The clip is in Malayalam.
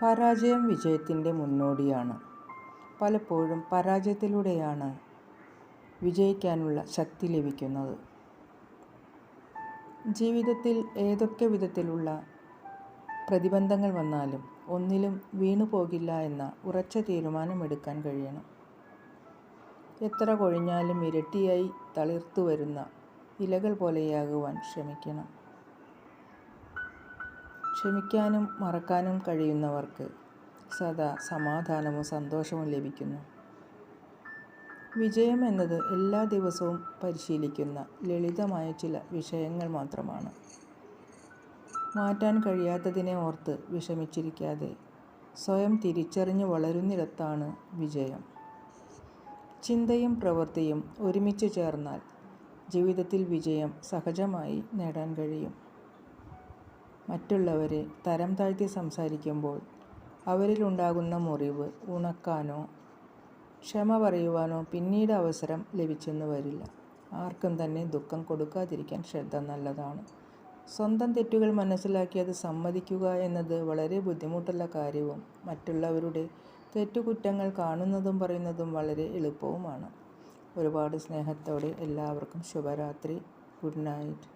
പരാജയം വിജയത്തിൻ്റെ മുന്നോടിയാണ്. പലപ്പോഴും പരാജയത്തിലൂടെയാണ് വിജയിക്കാനുള്ള ശക്തി ലഭിക്കുന്നത്. ജീവിതത്തിൽ ഏതൊക്കെ വിധത്തിലുള്ള പ്രതിബന്ധങ്ങൾ വന്നാലും ഒന്നിലും വീണു പോകില്ല എന്ന ഉറച്ച തീരുമാനമെടുക്കാൻ കഴിയണം. എത്ര കൊഴിഞ്ഞാലും ഇരട്ടിയായി തളിർത്തു വരുന്ന ഇലകൾ പോലെയാകുവാൻ ശ്രമിക്കണം. ക്ഷമിക്കാനും മറക്കാനും കഴിയുന്നവർക്ക് സദാ സമാധാനവും സന്തോഷവും ലഭിക്കുന്നു. വിജയം എന്നത് എല്ലാ ദിവസവും പരിശീലിക്കുന്ന ലളിതമായ ചില വിഷയങ്ങൾ മാത്രമാണ്. മാറ്റാൻ കഴിയാത്തതിനെ ഓർത്ത് വിഷമിച്ചിരിക്കാതെ സ്വയം തിരിച്ചറിഞ്ഞ് വളരുന്നിടത്താണ് വിജയം. ചിന്തയും പ്രവൃത്തിയും ഒരുമിച്ച് ചേർന്നാൽ ജീവിതത്തിൽ വിജയം സഹജമായി നേടാൻ കഴിയും. മറ്റുള്ളവരെ തരം താഴ്ത്തി സംസാരിക്കുമ്പോൾ അവരിലുണ്ടാകുന്ന മുറിവ് ഉണക്കാനോ ക്ഷമ പറയുവാനോ പിന്നീട് അവസരം ലഭിച്ചെന്ന് വരില്ല. ആർക്കും തന്നെ ദുഃഖം കൊടുക്കാതിരിക്കാൻ ശ്രദ്ധ നല്ലതാണ്. സ്വന്തം തെറ്റുകൾ മനസ്സിലാക്കി അത് സമ്മതിക്കുക എന്നത് വളരെ ബുദ്ധിമുട്ടുള്ള കാര്യവും മറ്റുള്ളവരുടെ തെറ്റുകുറ്റങ്ങൾ കാണുന്നതും പറയുന്നതും വളരെ എളുപ്പവുമാണ്. ഒരുപാട് സ്നേഹത്തോടെ എല്ലാവർക്കും ശുഭരാത്രി. Good night.